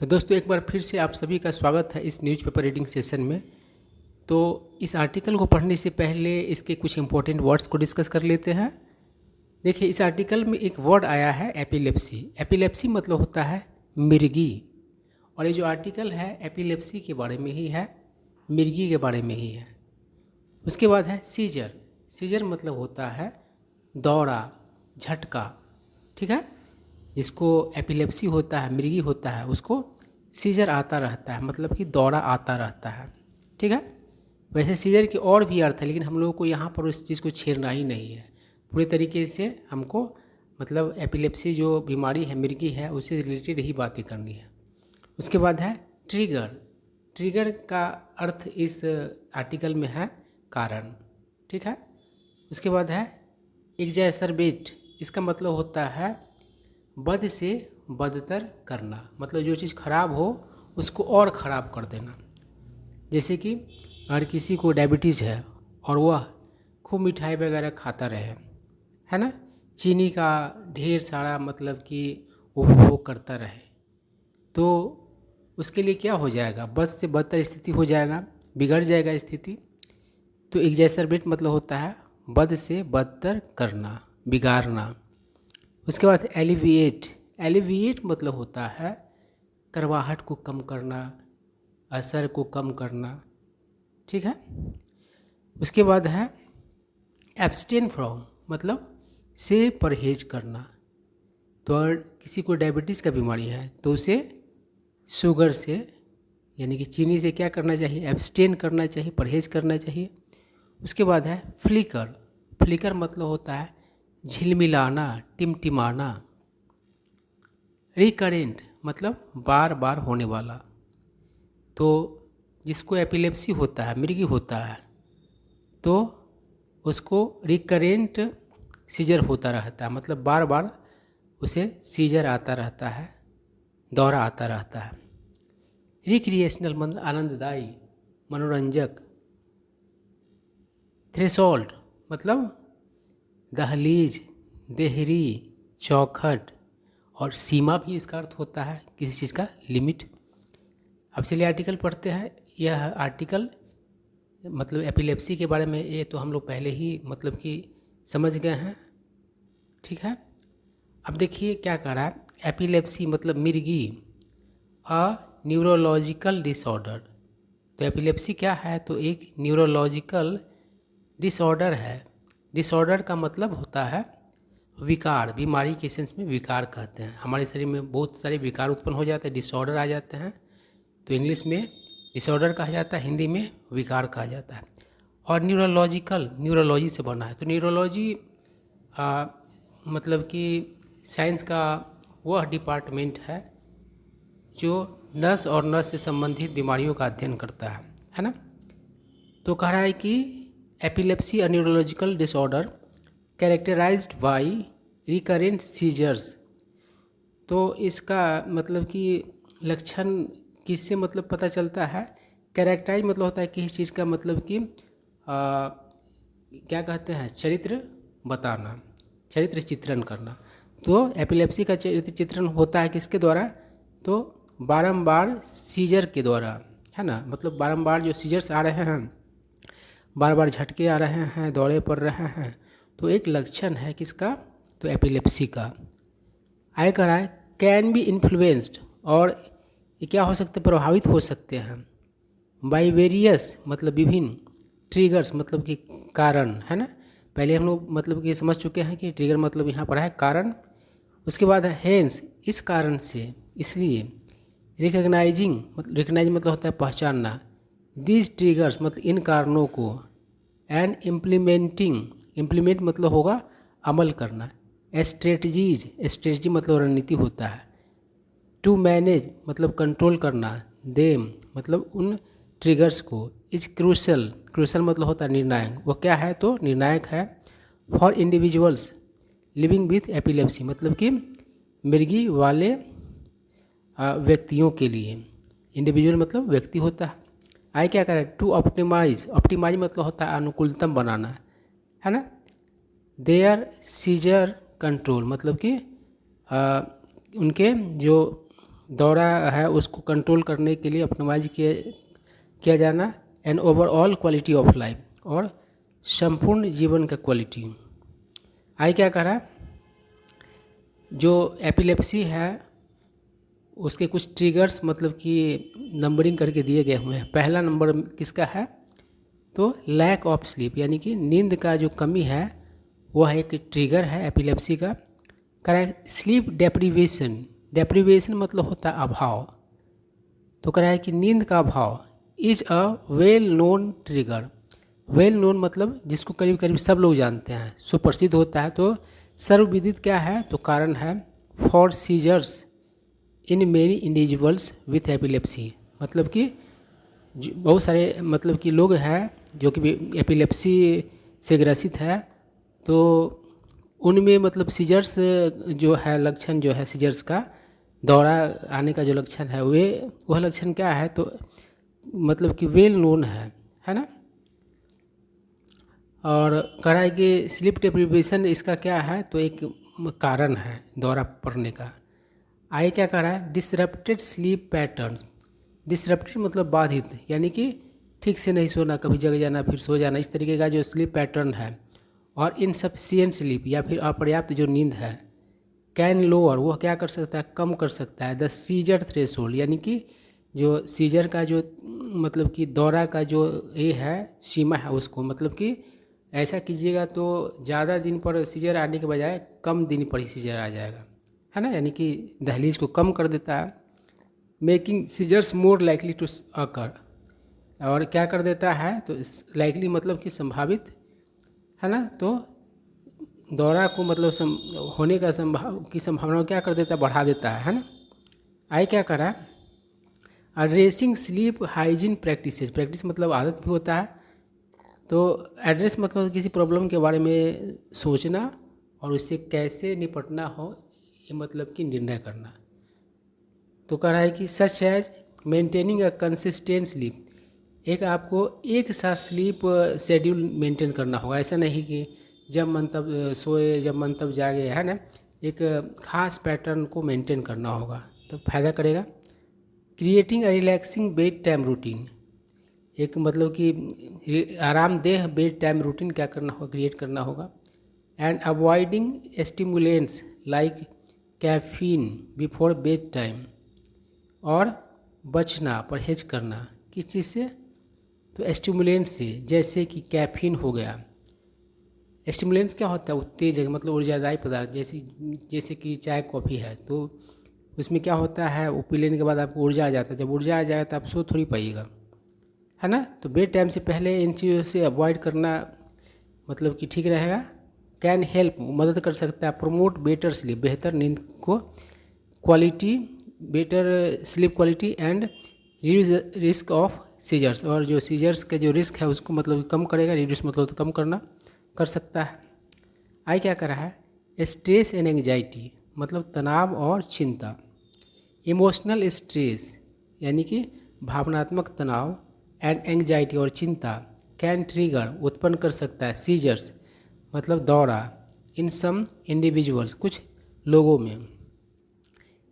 तो दोस्तों एक बार फिर से आप सभी का स्वागत है इस न्यूज़पेपर रीडिंग सेशन में। तो इस आर्टिकल को पढ़ने से पहले इसके कुछ इंपॉर्टेंट वर्ड्स को डिस्कस कर लेते हैं। देखिए, इस आर्टिकल में एक वर्ड आया है एपिलेप्सी। एपिलेप्सी मतलब होता है मिर्गी। और ये जो आर्टिकल है एपिलेप्सी के बारे में ही है, मिर्गी के बारे में ही है। उसके बाद है सीजर। सीजर मतलब होता है दौरा, झटका। ठीक है, जिसको एपिलेप्सी होता है, मिर्गी होता है, उसको सीजर आता रहता है, मतलब कि दौरा आता रहता है। ठीक है, वैसे सीजर के और भी अर्थ है, लेकिन हम लोगों को यहाँ पर उस चीज़ को छेड़ना ही नहीं है। पूरी तरीके से हमको मतलब एपिलेप्सी जो बीमारी है, मिर्गी है, उससे रिलेटेड ही बातें करनी है। उसके बाद है ट्रिगर। ट्रिगर का अर्थ इस आर्टिकल में है कारण। ठीक है, उसके बाद है एग्जैसरबेट। इसका मतलब होता है बद से बदतर करना, मतलब जो चीज़ खराब हो उसको और ख़राब कर देना। जैसे कि अगर किसी को डायबिटीज़ है और वह खूब मिठाई वगैरह खाता रहे, है ना, चीनी का ढेर सारा मतलब कि उपभोग करता रहे, तो उसके लिए क्या हो जाएगा, बद से बदतर स्थिति हो जाएगा, बिगड़ जाएगा स्थिति। तो एग्जैसरबेट मतलब होता है बद से बदतर करना, बिगाड़ना। उसके बाद एलिविएट। एलिविएट मतलब होता है करवाहट को कम करना, असर को कम करना। ठीक है, उसके बाद है एब्सटेन फ्रॉम, मतलब से परहेज करना। तो अगर किसी को डायबिटीज़ का बीमारी है तो उसे शुगर से यानी कि चीनी से क्या करना चाहिए, एब्सटेन करना चाहिए, परहेज करना चाहिए। उसके बाद है फ्लिकर। फ्लिकर मतलब होता है झिलमिलाना, टिमटिमाना। रिकरेंट मतलब बार बार होने वाला। तो जिसको एपिलेप्सी होता है, मिर्गी होता है, तो उसको रिकरेंट सीजर होता रहता है, मतलब बार बार उसे सीजर आता रहता है, दौरा आता रहता है। रिक्रिएशनल मतलब आनंददायी, मनोरंजक। थ्रेशोल्ड मतलब दहलीज, देहरी, चौखट। और सीमा भी इसका अर्थ होता है किसी चीज़ का लिमिट। अब चलिए आर्टिकल पढ़ते हैं। यह आर्टिकल मतलब एपिलेप्सी के बारे में, ये तो हम लोग पहले ही मतलब कि समझ गए हैं। ठीक है, अब देखिए क्या कह रहा है। एपिलेप्सी मतलब मिर्गी, अ न्यूरोलॉजिकल डिसऑर्डर। तो एपिलेप्सी क्या है, तो एक न्यूरोलॉजिकल डिसऑर्डर है। डिसऑर्डर का मतलब होता है विकार, बीमारी के सेंस में विकार कहते हैं। हमारे शरीर में बहुत सारे विकार उत्पन्न हो जाते हैं, डिसऑर्डर आ जाते हैं। तो इंग्लिश में डिसऑर्डर कहा जाता है, हिंदी में विकार कहा जाता है। और न्यूरोलॉजिकल, न्यूरोलॉजी से बना है। तो न्यूरोलॉजी मतलब कि साइंस का वह डिपार्टमेंट है जो नस और नस से संबंधित बीमारियों का अध्ययन करता है ना। तो कह रहा है कि epilepsy a neurological disorder characterised by recurrent seizures. तो इसका मतलब कि लक्षण किससे मतलब पता चलता है। कैरेक्टराइज मतलब होता है किसी चीज़ का मतलब कि क्या कहते हैं, चरित्र बताना, चरित्र चित्रण करना। तो एपिलेप्सी का चरित्र चित्रण होता है किसके द्वारा, तो बारंबार सीजर के द्वारा, है ना। मतलब बारंबार जो सीजर्स आ रहे हैं, बार बार झटके आ रहे हैं, दौरे पड़ रहे हैं, तो एक लक्षण है किसका, तो एपिलेप्सी का। आगे कह रहा है कैन बी इन्फ्लुएंस्ड, और ये क्या हो सकते, प्रभावित हो सकते हैं, बाई वेरियस मतलब विभिन्न, ट्रिगर्स मतलब कि कारण, है ना। पहले हम लोग मतलब कि समझ चुके हैं कि ट्रिगर मतलब यहाँ पर है कारण। उसके बाद है हेंस, इस कारण से, इसलिए। रिकग्नाइजिंग मतलब, रिकग्नाइज मतलब होता है पहचानना, दिस ट्रिगर्स मतलब इन कारणों को। एंड इम्प्लीमेंटिंग, इम्प्लीमेंट मतलब होगा अमल करना। स्ट्रेटजीज, स्ट्रेटजी मतलब रणनीति होता है। टू मैनेज मतलब कंट्रोल करना। देम मतलब उन ट्रिगर्स को। इज क्रूशल, क्रूशल मतलब होता है निर्णायक, वो क्या है, तो निर्णायक है। For individuals living with epilepsy मतलब कि मिर्गी वाले व्यक्तियों के लिए। इंडिविजुअल मतलब व्यक्ति होता है। आगे क्या करें, टू ऑप्टिमाइज, ऑप्टिमाइज मतलब होता है अनुकूलतम बनाना, है ना। देयर सीजर कंट्रोल मतलब कि उनके जो दौरा है उसको कंट्रोल करने के लिए ऑप्टिमाइज किया जाना, and overall quality of life, और संपूर्ण जीवन का क्वालिटी। आगे क्या कह रहा है, जो एपिलेप्सी है उसके कुछ ट्रिगर्स मतलब कि नंबरिंग करके दिए गए हुए हैं। पहला नंबर किसका है, तो लैक ऑफ स्लीप, यानी कि नींद का जो कमी है वह एक ट्रिगर है एपिलेप्सी का। करें स्लीप डेप्रीवेशन, डेप्रीवेशन मतलब होता है अभाव, तो कह रहा है कि नींद का अभाव is a well known trigger. Well known मतलब जिसको करीब करीब सब लोग जानते हैं, सुप्रसिद्ध होता है, तो सर्वविदित क्या है, तो कारण है for seizures in many individuals with epilepsy. मतलब कि बहुत सारे मतलब कि लोग हैं जो कि एपिलेप्सी से ग्रसित है, तो उनमें मतलब सीजर्स जो है लक्षण जो है सीजर्स का दौरा आने का जो लक्षण है वह लक्षण क्या है, तो मतलब कि वेल नोन है ना। और कह रहा है कि स्लीप डेप्रिवेशन इसका क्या है, तो एक कारण है दौरा पड़ने का। आगे क्या कह रहा है, डिसरप्टेड स्लीप पैटर्न्स। डिसरप्टेड मतलब बाधित, यानी कि ठीक से नहीं सोना, कभी जग जाना फिर सो जाना, इस तरीके का जो स्लीप पैटर्न है। और इनसफिशिएंट स्लीप या फिर अपर्याप्त जो नींद है, कैन लोअर, वह क्या कर सकता है, कम कर सकता है द सीजर थ्रेशोल्ड, यानी कि जो सीजर का जो मतलब कि दौरा का जो ये है सीमा है उसको, मतलब कि ऐसा कीजिएगा तो ज़्यादा दिन पर सीजर आने के बजाय कम दिन पर ही सीजर आ जाएगा, है ना, यानी कि दहलीज को कम कर देता है। Making seizures more likely to occur, और क्या कर देता है, तो लाइकली मतलब कि संभावित, है ना, तो दौरा को मतलब होने का संभावना क्या कर देता है, बढ़ा देता है ना। आगे क्या करा, addressing sleep hygiene practices, practice मतलब आदत भी होता है, तो एड्रेस मतलब किसी प्रॉब्लम के बारे में सोचना और उससे कैसे निपटना हो, ये मतलब कि निर्णय करना। तो कह रहा है कि such as maintaining a consistent sleep, एक आपको एक साथ स्लीप शेड्यूल मेंटेन करना होगा, ऐसा नहीं कि जब मन तब सोए जब मन तब जागे, है ना, एक खास पैटर्न को मेंटेन करना होगा तो फायदा करेगा। Creating a relaxing bed time routine, एक मतलब कि आरामदेह बेड टाइम रूटीन क्या करना होगा, क्रिएट करना होगा। And avoiding stimulants like caffeine before bed time, और बचना परहेज करना किस चीज़ से, तो स्टिमुलेंट से, जैसे कि कैफीन हो गया। स्टिमुलेंट्स क्या होता है, उत्तेजक मतलब ऊर्जादायी पदार्थ, जैसे कि चाय कॉफ़ी है, तो उसमें क्या होता है, वो पी लेने के बाद आपको ऊर्जा आ जाता है, जब ऊर्जा आ जाएगा तो आप सो थोड़ी पाइएगा, है ना। तो बेड टाइम से पहले इन चीज़ों से अवॉइड करना मतलब कि ठीक रहेगा। कैन हेल्प, मदद कर सकता है, प्रमोट बेटर स्लीप, बेहतर नींद को, quality better sleep quality, and reduce risk of seizures, और जो सीजर्स का जो रिस्क है उसको मतलब कम करेगा, रिड्यूस मतलब तो कम करना कर सकता है। आई क्या कर रहा है, स्ट्रेस एंड एंग्जाइटी मतलब तनाव और चिंता। इमोशनल स्ट्रेस यानी कि भावनात्मक तनाव, एंड एंग्जाइटी और चिंता कैन ट्रिगर उत्पन्न कर सकता है सीजर्स मतलब दौरा, इन सम इंडिविजुअल्स कुछ लोगों में।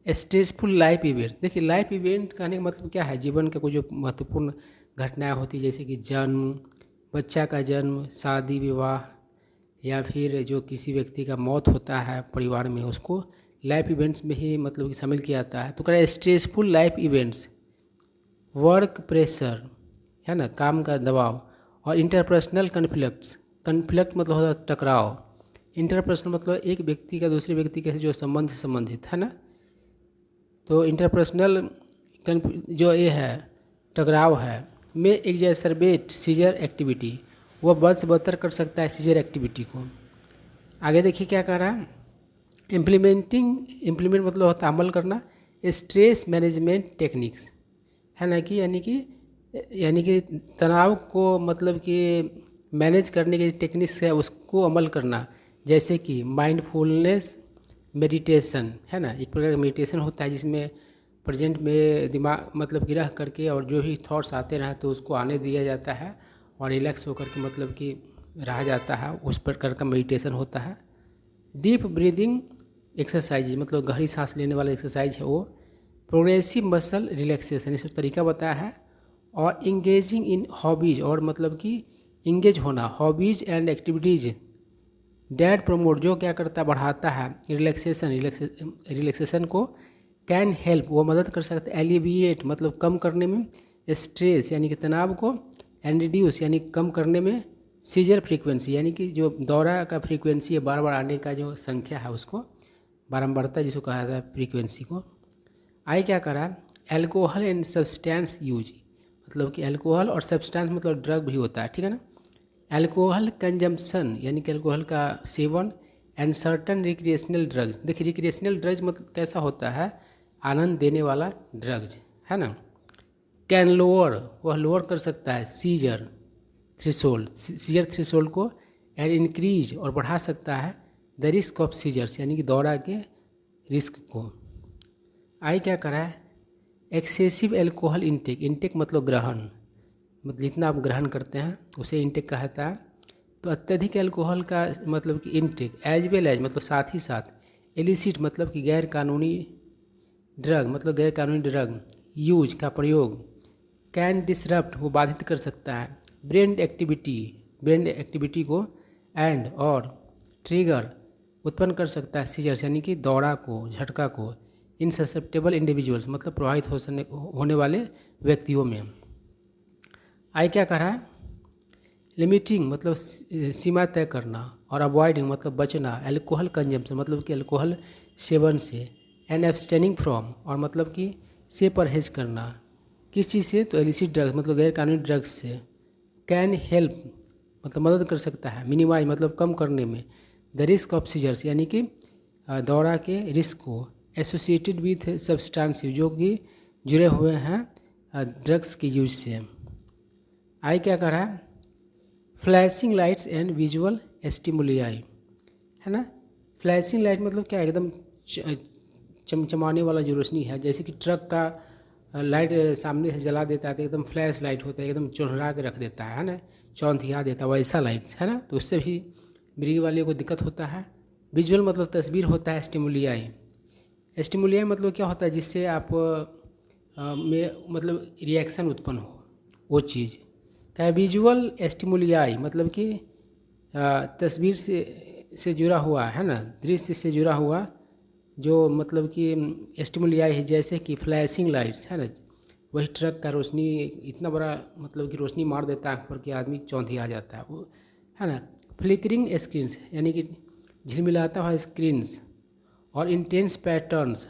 स्ट्रेसफुल लाइफ इवेंट, देखिए लाइफ इवेंट कहने का मतलब क्या है, जीवन के कुछ जो महत्वपूर्ण घटनाएं होती है, जैसे कि जन्म, बच्चा का जन्म, शादी विवाह, या फिर जो किसी व्यक्ति का मौत होता है परिवार में, उसको लाइफ इवेंट्स में ही मतलब कि शामिल किया जाता है। तो कह रहा है stressful life events, work pressure, है ना, काम का दबाव, और इंटरपर्सनल कन्फ्लिक्ट्स, कन्फ्लिक्ट मतलब होता है टकराव, इंटरपर्सनल मतलब एक व्यक्ति का दूसरे व्यक्ति के जो संबंध से संबंधित, है ना। तो इंटरपर्सनल जो ये है टकराव है में एग्जैसरबेट सीजर एक्टिविटी, वह बद से बदतर कर सकता है सीजर एक्टिविटी को। आगे देखिए क्या कह रहा है, इम्प्लीमेंट मतलब होता है अमल करना, स्ट्रेस मैनेजमेंट टेक्निक्स, है ना, कि यानी कि तनाव को मतलब कि मैनेज करने के टेक्निक्स है उसको अमल करना, जैसे कि माइंडफुलनेस मेडिटेशन, है ना, एक प्रकार का मेडिटेशन होता है जिसमें प्रेजेंट में दिमाग मतलब कि रह करके और जो भी थॉट्स आते रहे तो उसको आने दिया जाता है और रिलैक्स होकर के मतलब कि रहा जाता है, उस प्रकार का मेडिटेशन होता है। डीप ब्रीदिंग एक्सरसाइज मतलब गहरी सांस लेने वाला एक्सरसाइज है वो प्रोग्रेसिव मसल रिलैक्सेशन, इस तरीका बताया है। और इंगेजिंग इन हॉबीज़, और मतलब कि इंगेज होना hobbies and activities that promote, जो क्या करता है, बढ़ाता है रिलैक्सेशन को। कैन हेल्प, वो मदद कर सकता है। एलिविएट मतलब कम करने में, स्ट्रेस यानी कि तनाव को, एंड रिड्यूस यानी कम करने में, सीजर फ्रीक्वेंसी यानी कि जो दौरा का फ्रीक्वेंसी है, बार बार आने का जो संख्या है उसको, बारंबारता जिसको कहा जाता है फ्रीक्वेंसी को। आई क्या करा, एल्कोहल एंड सब्सटेंस यूज, मतलब कि एल्कोहल और सब्सटेंस मतलब ड्रग भी होता है, ठीक है ना। एल्कोहल कंजम्पशन यानी कि एल्कोहल का seven, and certain recreational drugs. देखिए रिक्रिएशनल ड्रग्स मतलब कैसा होता है, आनंद देने वाला ड्रग्स, है ना। कैन लोअर, वह लोअर कर सकता है सीजर थ्रेशोल्ड को, एंड इंक्रीज और बढ़ा सकता है द रिस्क ऑफ सीजर्स यानी कि दौरा के रिस्क को। आई क्या करा है, एक्सेसिव एल्कोहल इंटेक मतलब ग्रहण, मतलब जितना आप ग्रहण करते हैं उसे इंटेक कहता है। तो अत्यधिक अल्कोहल का मतलब कि इंटेक, एज वेल एज मतलब साथ ही साथ, एलिसिट मतलब कि गैर कानूनी ड्रग मतलब गैर कानूनी ड्रग यूज का प्रयोग। कैन डिसरप्ट, वो बाधित कर सकता है ब्रेन एक्टिविटी को, एंड और ट्रिगर उत्पन्न कर सकता है सीजर्स यानी कि दौरा को, झटका को, इन ससेप्टेबल इंडिविजुअल्स मतलब प्रभावित होने वाले व्यक्तियों में। आई क्या कह रहा है, लिमिटिंग मतलब सीमा तय करना, और अवॉइडिंग मतलब बचना, एल्कोहल कंजम्पशन मतलब कि अल्कोहल सेवन से, एंड एब्सटेनिंग फ्रॉम और मतलब कि से परहेज करना, किस चीज़ से, तो एलिसिट ड्रग्स मतलब गैर कानूनी ड्रग्स से। कैन हेल्प मतलब मदद कर सकता है, मिनिमाइज मतलब कम करने में, द रिस्क ऑफ सीजर्स यानी कि दौरा के रिस्क को, एसोसिएटेड विथ सब्सटेंस जो कि जुड़े हुए हैं ड्रग्स के यूज से। आई क्या कर रहा है, फ्लैशिंग लाइट्स एंड विजुअल स्टिमुलियाई, है ना। फ्लैशिंग लाइट मतलब क्या, एकदम चमचमाने वाला जो रोशनी है, जैसे कि ट्रक का लाइट सामने से जला देता है तो एकदम फ्लैश लाइट होता है, एकदम चुनरा के रख देता है ना, चौंधिया देता है, वैसा लाइट्स, है ना। तो उससे भी मृग वाले को दिक्कत होता है। विजुअल मतलब तस्वीर होता है, स्टिमुलियाई मतलब क्या होता है, जिससे आप में मतलब रिएक्शन उत्पन्न हो वो चीज़ क्या, विजुअल स्टिमुलियाई मतलब कि तस्वीर से जुड़ा हुआ, है ना, दृश्य से जुड़ा हुआ जो मतलब कि स्टिमुलियाई है, जैसे कि फ्लैशिंग लाइट्स, है ना, वही ट्रक का रोशनी इतना बड़ा मतलब कि रोशनी मार देता है आँख पर कि आदमी चौंधिया जाता है वो, है ना। फ्लिकरिंग स्क्रीन्स यानी कि झिलमिलाता हुआ स्क्रीन्स, और इंटेंस पैटर्न्स,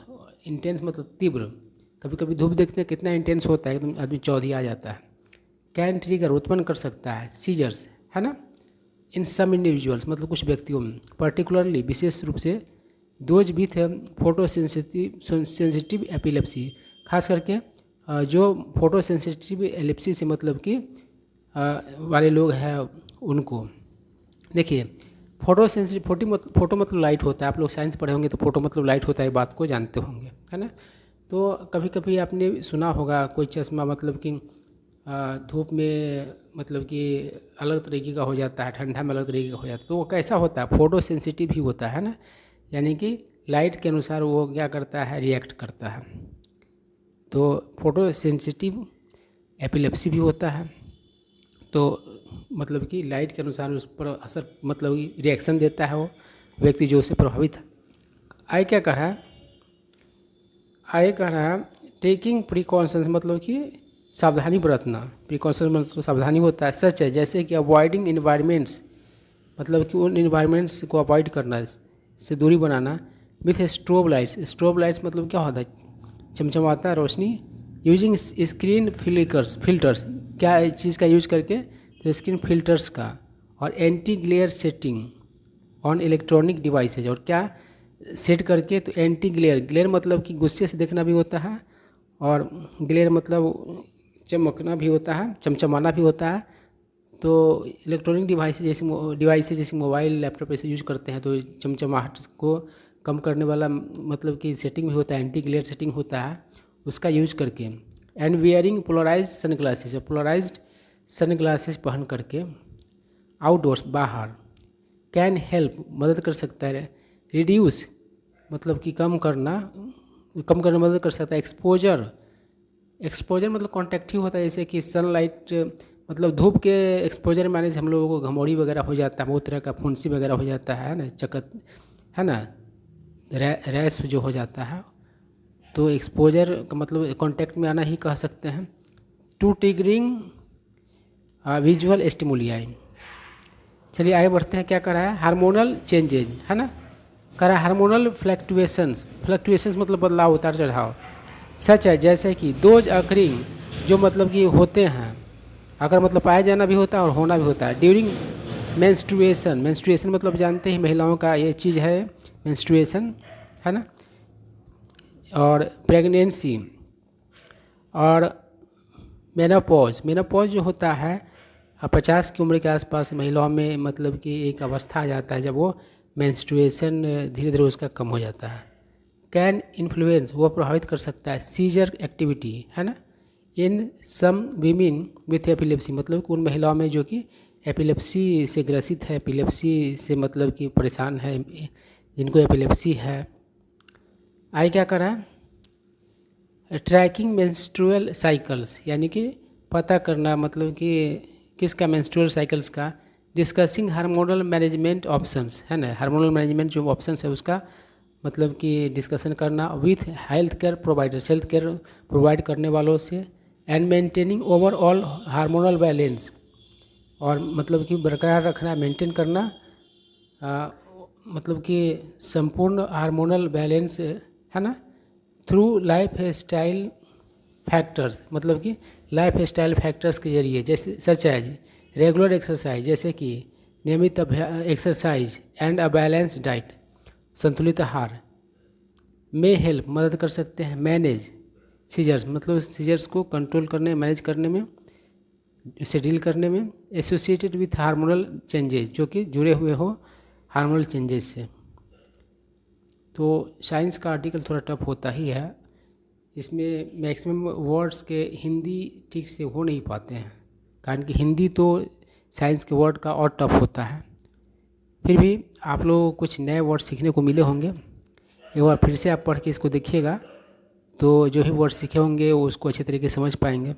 इंटेंस मतलब तीव्र, कभी कभी धूप देखते हैं कितना इंटेंस होता है, एकदम आदमी चौंधिया जाता है। कैन ट्रिगर उत्पन्न कर सकता है सीजर्स, है ना, इन सम इंडिविजुअल्स मतलब कुछ व्यक्तियों में, पर्टिकुलरली विशेष रूप से those with photo sensitive epilepsy, खास करके जो फोटो सेंसिटिव एपिलेप्सी से मतलब कि वाले लोग हैं उनको। देखिए फोटो सेंसिटिव, फोटो मतलब लाइट होता है, आप लोग साइंस पढ़े होंगे तो फोटो मतलब लाइट होता है, बात को जानते होंगे, है ना। तो कभी कभी आपने सुना होगा कोई चश्मा मतलब कि धूप में मतलब कि अलग तरीके का हो जाता है, ठंडा में अलग तरीके का हो जाता है, तो वो कैसा होता है, फोटो सेंसिटिव ही होता है ना, यानी कि लाइट के अनुसार वो क्या करता है, रिएक्ट करता है। तो फोटो सेंसिटिव एपिलेप्सी भी होता है, तो मतलब कि लाइट के अनुसार उस पर असर मतलब कि रिएक्शन देता है वो व्यक्ति जो उससे प्रभावित है। आई क्या कह रहा है, आई कह रहा है टेकिंग प्रिकॉशंस मतलब कि सावधानी बरतना, प्रिकॉशन मतलब सावधानी होता है, सच है जैसे कि अवॉइडिंग इन्वायरमेंट्स मतलब कि उन इन्वायरमेंट्स को अवॉइड करना, से दूरी बनाना, विथ स्ट्रोब लाइट्स मतलब क्या होता है, चमचमाता रोशनी, यूजिंग स्क्रीन फिल्टर्स क्या चीज़ का यूज करके, तो स्क्रीन फिल्टर्स का, और anti glare setting on electronic devices, और क्या सेट करके, तो एंटी ग्लेयर मतलब कि गुस्से से देखना भी होता है, और ग्लेयर मतलब चमकना भी होता है, चमचमाना भी होता है। तो इलेक्ट्रॉनिक डिवाइसेज जैसे मोबाइल लैपटॉप ऐसे यूज करते हैं तो चमचमाहट को कम करने वाला मतलब कि सेटिंग भी होता है, एंटी ग्लेयर सेटिंग होता है, उसका यूज करके। And wearing polarized sunglasses पहन करके आउटडोर्स बाहर, कैन हेल्प मदद कर सकता है, रिड्यूस मतलब कि कम करना कम करने में मदद कर सकता है। एक्सपोजर, एक्सपोजर मतलब कॉन्टेक्टिव होता है, जैसे कि सनलाइट मतलब धूप के एक्सपोजर में आने से हम लोगों को घमौड़ी वगैरह हो जाता है, बहुत तरह का फुंसी वगैरह हो जाता है ना, चकत है ना, रैश जो हो जाता है, तो एक्सपोजर का मतलब कांटेक्ट में आना ही कह सकते हैं। To triggering visual stimuli. चलिए आगे बढ़ते हैं, क्या करा है, हार्मोनल चेंजेज है ना, करा हार्मोनल फ्लक्चुएशंस, फ्लक्चुएशंस मतलब बदलाव, उतार चढ़ाव, सच है जैसे कि दोज अकरिंग जो मतलब कि होते हैं, अगर मतलब पाया जाना भी होता है और होना भी होता है, ड्यूरिंग मेंस्ट्रुएशन, मेंस्ट्रुएशन मतलब जानते हैं महिलाओं का ये चीज़ है मेंस्ट्रुएशन है ना, और प्रेगनेंसी और मेनोपॉज, मेनोपॉज जो होता है 50 की उम्र के आसपास महिलाओं में मतलब कि एक अवस्था आ जाता है जब वो मेंस्ट्रुएशन धीरे धीरे उसका कम हो जाता है। कैन इन्फ्लुएंस वो प्रभावित कर सकता है सीजर एक्टिविटी है ना, इन सम वीमेन विथ एपिलेप्सी मतलब कि उन महिलाओं में जो कि एपिलेप्सी से ग्रसित है, एपिलेप्सी से मतलब कि परेशान है, जिनको एपिलेप्सी है। आई क्या करा है, ट्रैकिंग मेंस्ट्रुअल साइकिल्स यानी कि पता करना मतलब कि किसका मेंस्ट्रुअल साइकिल्स का, डिस्कसिंग हार्मोनल मैनेजमेंट ऑप्शंस है ना, हार्मोनल मैनेजमेंट जो ऑप्शंस है उसका मतलब कि डिस्कशन करना with health care providers, health care provide करने वालों से, and maintaining overall hormonal balance और मतलब कि बरकरार रखना, मेंटेन करना मतलब कि संपूर्ण हार्मोनल बैलेंस है ना, थ्रू लाइफ स्टाइल फैक्टर्स मतलब कि लाइफ स्टाइल फैक्टर्स के जरिए, जैसे सच है रेगुलर एक्सरसाइज जैसे कि नियमित exercise and a balance diet संतुलित आहार में हेल्प मदद कर सकते हैं, मैनेज सीजर्स मतलब सीजर्स को कंट्रोल करने, मैनेज करने में, इसे डील करने में, एसोसिएटेड विथ हार्मोनल चेंजेस जो कि जुड़े हुए हो हार्मोनल चेंजेस से। तो साइंस का आर्टिकल थोड़ा टफ होता ही है, इसमें मैक्सिमम वर्ड्स के हिंदी ठीक से हो नहीं पाते हैं, कारण कि हिंदी तो साइंस के वर्ड का और टफ होता है। फिर भी आप लोगों को कुछ नए वर्ड सीखने को मिले होंगे, एक बार फिर से आप पढ़ के इसको देखिएगा तो जो भी वर्ड सीखे होंगे वो उसको अच्छे तरीके से समझ पाएंगे।